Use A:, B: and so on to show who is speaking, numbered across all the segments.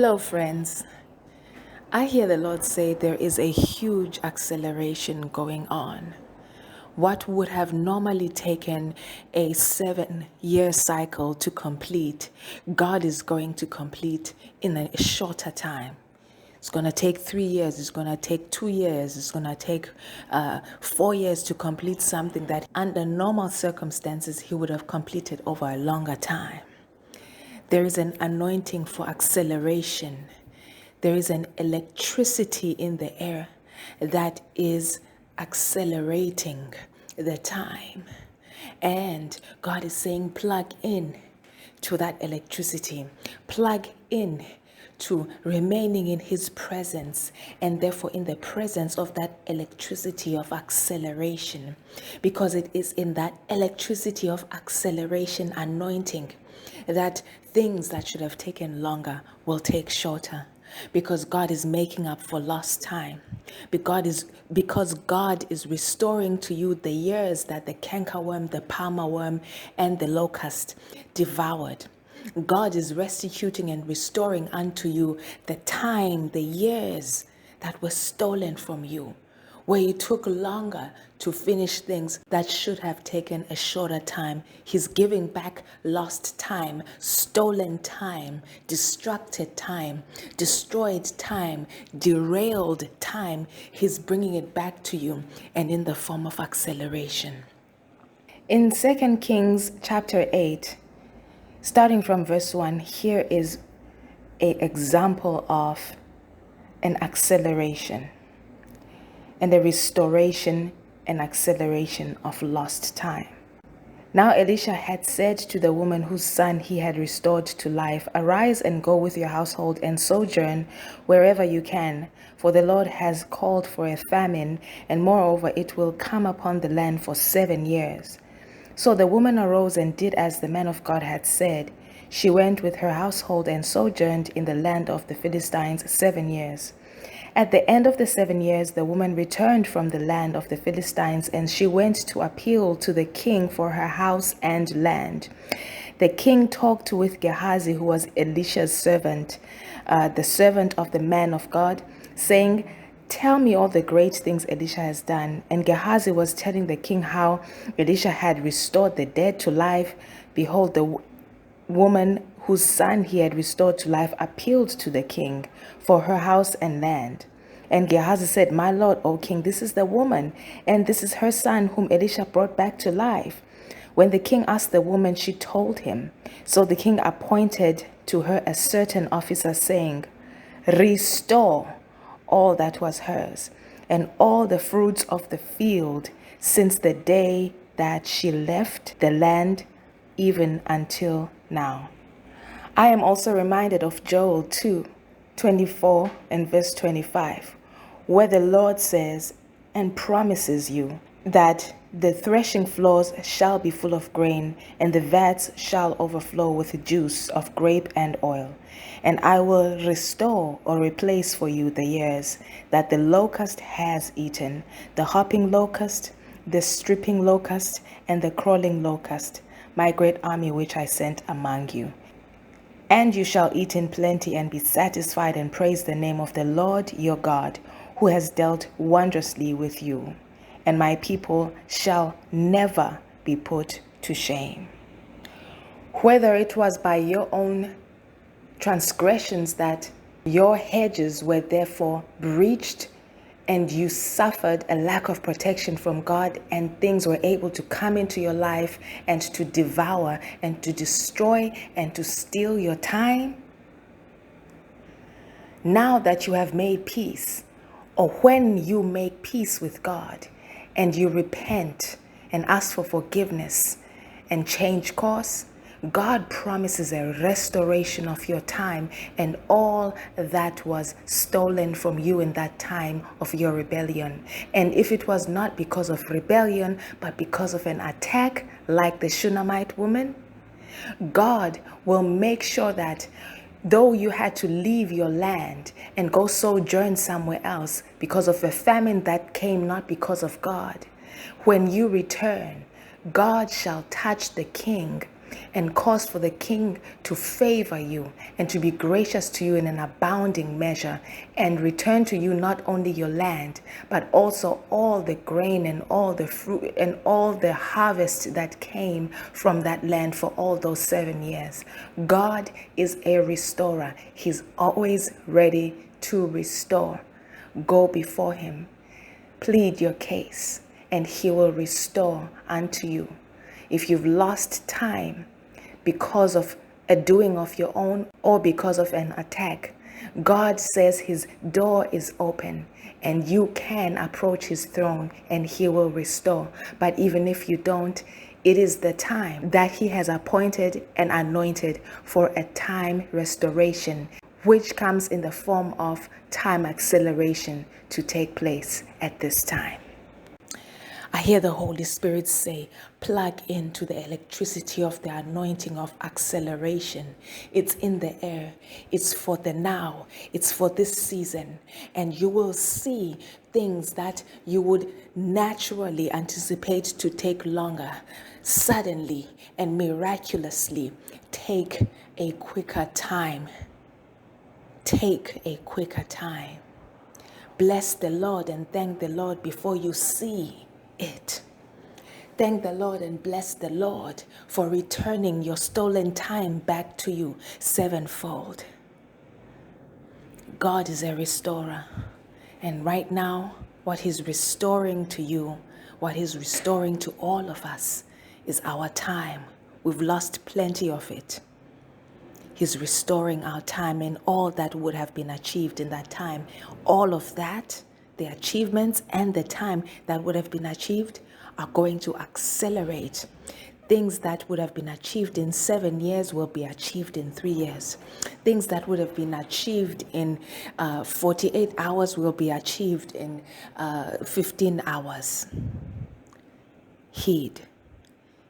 A: Hello, friends. I hear the Lord say there is a huge acceleration going on. What would have normally taken a 7-year cycle to complete, God is going to complete in a shorter time. It's going to take 3 years, it's going to take 2 years, it's going to take 4 years to complete something that under normal circumstances He would have completed over a longer time. There is an anointing for acceleration. There is an electricity in the air that is accelerating the time. And God is saying, plug in to that electricity. Plug in to remaining in His presence, and therefore in the presence of that electricity of acceleration, because it is in that electricity of acceleration anointing that things that should have taken longer will take shorter, because God is making up for lost time, because God is restoring to you the years that the cankerworm, the palmer worm, and the locust devoured. God is restituting and restoring unto you the time, the years that were stolen from you, where it took longer to finish things that should have taken a shorter time. He's giving back lost time, stolen time, distracted time, destroyed time, derailed time. He's bringing it back to you, and in the form of acceleration. In 2 Kings chapter 8, starting from verse 1, here is an example of an acceleration and a restoration and acceleration of lost time. Now Elisha had said to the woman whose son he had restored to life, "Arise and go with your household and sojourn wherever you can, for the Lord has called for a famine, and moreover it will come upon the land for 7 years." So the woman arose and did as the man of God had said. She went with her household and sojourned in the land of the Philistines 7 years. At the end of the 7 years, the woman returned from the land of the Philistines, and she went to appeal to the king for her house and land. The king talked with Gehazi, who was Elisha's servant, the servant of the man of God, saying, "Tell me all the great things Elisha has done." And Gehazi was telling the king how Elisha had restored the dead to life. Behold, the woman whose son he had restored to life appealed to the king for her house and land. And Gehazi said, "My lord, O king, this is the woman, and this is her son whom Elisha brought back to life." When the king asked the woman, she told him. So the king appointed to her a certain officer, saying, "Restore all that was hers, and all the fruits of the field, since the day that she left the land, even until now." I am also reminded of Joel 2:24 and verse 25, where the Lord says and promises you that the threshing floors shall be full of grain, and the vats shall overflow with the juice of grape and oil. And I will restore or replace for you the years that the locust has eaten, the hopping locust, the stripping locust, and the crawling locust, my great army which I sent among you. And you shall eat in plenty and be satisfied, and praise the name of the Lord your God, who has dealt wondrously with you. And my people shall never be put to shame. Whether it was by your own transgressions that your hedges were therefore breached, and you suffered a lack of protection from God, and things were able to come into your life and to devour and to destroy and to steal your time. Now that you have made peace, or when you make peace with God and you repent and ask for forgiveness and change course, God promises a restoration of your time and all that was stolen from you in that time of your rebellion. And if it was not because of rebellion, but because of an attack like the Shunammite woman, God will make sure that though you had to leave your land and go sojourn somewhere else because of a famine that came not because of God, when you return, God shall touch the king and cause for the king to favor you and to be gracious to you in an abounding measure, and return to you not only your land, but also all the grain and all the fruit and all the harvest that came from that land for all those 7 years. God is a restorer. He's always ready to restore. Go before him, plead your case, and he will restore unto you. If you've lost time because of a doing of your own or because of an attack, God says his door is open and you can approach his throne and he will restore. But even if you don't, it is the time that he has appointed and anointed for a time restoration, which comes in the form of time acceleration to take place at this time. I hear the Holy Spirit say, plug into the electricity of the anointing of acceleration. It's in the air. It's for the now. It's for this season. And you will see things that you would naturally anticipate to take longer, suddenly and miraculously take a quicker time. Take a quicker time. Bless the Lord and thank the Lord before you see it. Thank the Lord and bless the Lord for returning your stolen time back to you sevenfold. God is a restorer. And right now, what he's restoring to you, what he's restoring to all of us, is our time. We've lost plenty of it. He's restoring our time and all that would have been achieved in that time. All of that, the achievements and the time that would have been achieved, are going to accelerate. Things that would have been achieved in 7 years will be achieved in 3 years. Things that would have been achieved in 48 hours will be achieved in 15 hours. Heed.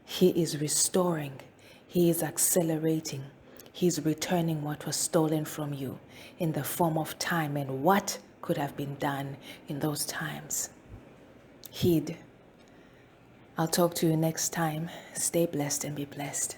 A: He is restoring. He is accelerating. He's returning what was stolen from you in the form of time and what could have been done in those times. Heed. I'll talk to you next time. Stay blessed and be blessed.